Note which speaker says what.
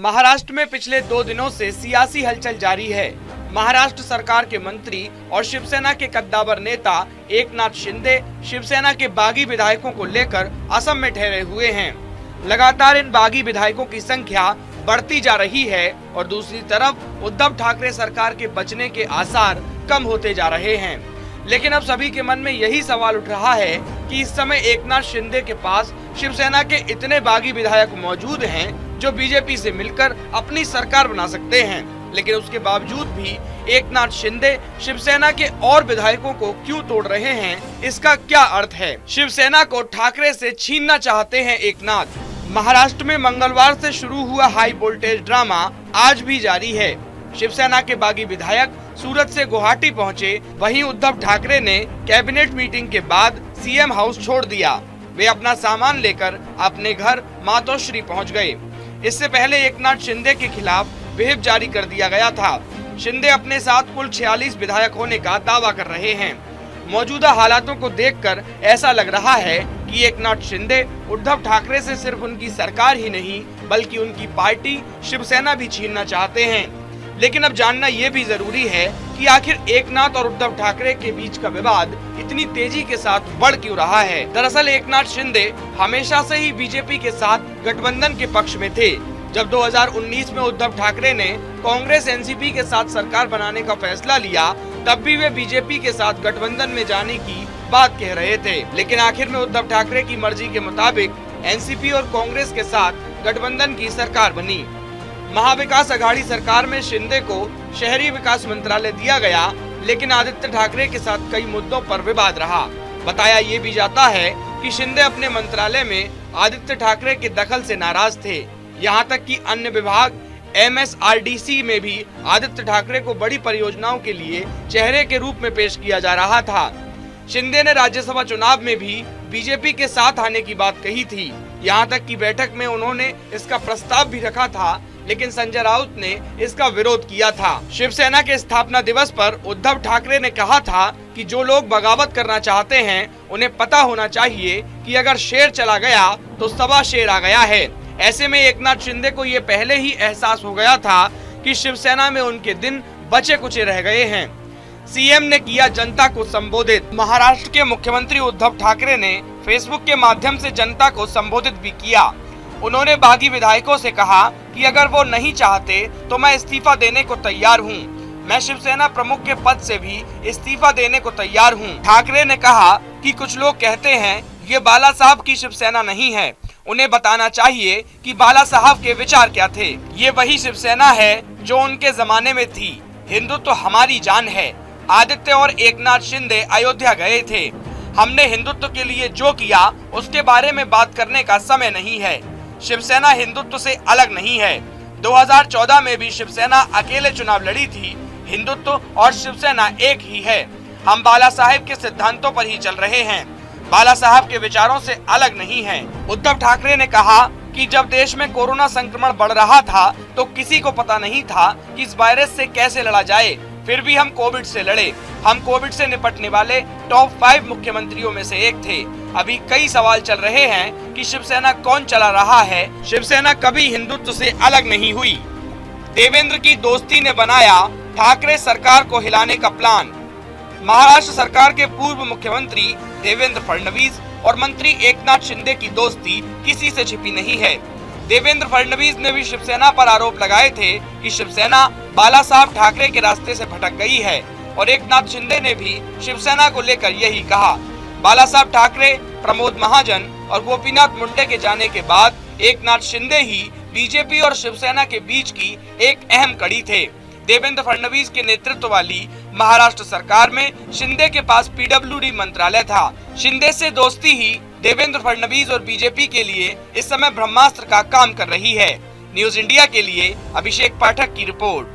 Speaker 1: महाराष्ट्र में पिछले 2 दिनों से सियासी हलचल जारी है। महाराष्ट्र सरकार के मंत्री और शिवसेना के कद्दावर नेता एकनाथ शिंदे शिवसेना के बागी विधायकों को लेकर असम में ठहरे हुए हैं। लगातार इन बागी विधायकों की संख्या बढ़ती जा रही है और दूसरी तरफ उद्धव ठाकरे सरकार के बचने के आसार कम होते जा रहे हैं। लेकिन अब सभी के मन में यही सवाल उठ रहा है कि इस समय एकनाथ शिंदे के पास शिवसेना के इतने बागी विधायक मौजूद हैं जो बीजेपी से मिलकर अपनी सरकार बना सकते हैं, लेकिन उसके बावजूद भी एकनाथ शिंदे शिवसेना के और विधायकों को क्यों तोड़ रहे हैं, इसका क्या अर्थ है? शिवसेना को ठाकरे से छीनना चाहते हैं एकनाथ। महाराष्ट्र में मंगलवार से शुरू हुआ हाई वोल्टेज ड्रामा आज भी जारी है। शिवसेना के बागी विधायक सूरत से गुवाहाटी पहुंचे, वहीं उद्धव ठाकरे ने कैबिनेट मीटिंग के बाद सीएम हाउस छोड़ दिया। वे अपना सामान लेकर अपने घर मातोश्री पहुंच गए। इससे पहले एकनाथ शिंदे के खिलाफ व्हिप जारी कर दिया गया था। शिंदे अपने साथ कुल 46 विधायक होने का दावा कर रहे हैं। मौजूदा हालातों को देखकर ऐसा लग रहा है कि एकनाथ शिंदे उद्धव ठाकरे से सिर्फ उनकी सरकार ही नहीं बल्कि उनकी पार्टी शिवसेना भी छीनना चाहते हैं। लेकिन अब जानना ये भी जरूरी है कि आखिर एकनाथ और उद्धव ठाकरे के बीच का विवाद इतनी तेजी के साथ बढ़ क्यों रहा है। दरअसल एकनाथ शिंदे हमेशा से ही बीजेपी के साथ गठबंधन के पक्ष में थे। जब 2019 में उद्धव ठाकरे ने कांग्रेस एनसीपी के साथ सरकार बनाने का फैसला लिया, तब भी वे बीजेपी के साथ गठबंधन में जाने की बात कह रहे थे। लेकिन आखिर में उद्धव ठाकरे की मर्जी के मुताबिक एनसीपी और कांग्रेस के साथ गठबंधन की सरकार बनी। महाविकास अघाड़ी सरकार में शिंदे को शहरी विकास मंत्रालय दिया गया, लेकिन आदित्य ठाकरे के साथ कई मुद्दों पर विवाद रहा। बताया ये भी जाता है कि शिंदे अपने मंत्रालय में आदित्य ठाकरे के दखल से नाराज थे। यहाँ तक कि अन्य विभाग MSRDC में भी आदित्य ठाकरे को बड़ी परियोजनाओं के लिए चेहरे के रूप में पेश किया जा रहा था। शिंदे ने राज्यसभा चुनाव में भी बीजेपी के साथ आने की बात कही थी। यहाँ तक कि बैठक में उन्होंने इसका प्रस्ताव भी रखा था, लेकिन संजय राउत ने इसका विरोध किया था। शिवसेना के स्थापना दिवस पर उद्धव ठाकरे ने कहा था कि जो लोग बगावत करना चाहते हैं उन्हें पता होना चाहिए कि अगर शेर चला गया तो सवा शेर आ गया है। ऐसे में एकनाथ शिंदे को ये पहले ही एहसास हो गया था कि शिवसेना में उनके दिन बचे कुचे रह गए हैं। सीएम ने किया जनता को संबोधित। महाराष्ट्र के मुख्यमंत्री उद्धव ठाकरे ने फेसबुक के माध्यम से जनता को संबोधित भी किया। उन्होंने बागी विधायकों से कहा कि अगर वो नहीं चाहते तो मैं इस्तीफा देने को तैयार हूँ। मैं शिवसेना प्रमुख के पद से भी इस्तीफा देने को तैयार हूँ। ठाकरे ने कहा कि कुछ लोग कहते हैं ये बाला साहब की शिवसेना नहीं है, उन्हें बताना चाहिए कि बाला साहब के विचार क्या थे। ये वही शिवसेना है जो उनके जमाने में थी। हिंदुत्व तो हमारी जान है। आदित्य और एकनाथ शिंदे अयोध्या गए थे। हमने हिंदुत्व के लिए जो किया उसके बारे में बात करने का समय नहीं है। शिवसेना हिंदुत्व से अलग नहीं है। 2014 में भी शिवसेना अकेले चुनाव लड़ी थी। हिंदुत्व और शिवसेना एक ही है। हम बाला साहब के सिद्धांतों पर ही चल रहे हैं, बाला साहब के विचारों से अलग नहीं हैं। उद्धव ठाकरे ने कहा कि जब देश में कोरोना संक्रमण बढ़ रहा था तो किसी को पता नहीं था कि इस वायरस से कैसे लड़ा जाए, फिर भी हम कोविड से लड़े। हम कोविड से निपटने वाले टॉप 5 मुख्यमंत्रियों में से एक थे। अभी कई सवाल चल रहे हैं कि शिवसेना कौन चला रहा है। शिवसेना कभी हिंदुत्व से अलग नहीं हुई। देवेंद्र की दोस्ती ने बनाया ठाकरे सरकार को हिलाने का प्लान। महाराष्ट्र सरकार के पूर्व मुख्यमंत्री देवेंद्र फडणवीस और मंत्री एकनाथ शिंदे की दोस्ती किसी से छिपी नहीं है। देवेंद्र फडणवीस ने भी शिवसेना पर आरोप लगाए थे कि शिवसेना बाला साहब ठाकरे के रास्ते से भटक गई है और एकनाथ शिंदे ने भी शिवसेना को लेकर यही कहा। बाला साहब ठाकरे, प्रमोद महाजन और गोपीनाथ मुंडे के जाने के बाद एकनाथ शिंदे ही बीजेपी और शिवसेना के बीच की एक अहम कड़ी थे। देवेंद्र फडणवीस के नेतृत्व वाली महाराष्ट्र सरकार में शिंदे के पास PWD मंत्रालय था। शिंदे से दोस्ती ही देवेंद्र फडणवीस और बीजेपी के लिए इस समय ब्रह्मास्त्र का काम कर रही है। न्यूज इंडिया के लिए अभिषेक पाठक की रिपोर्ट।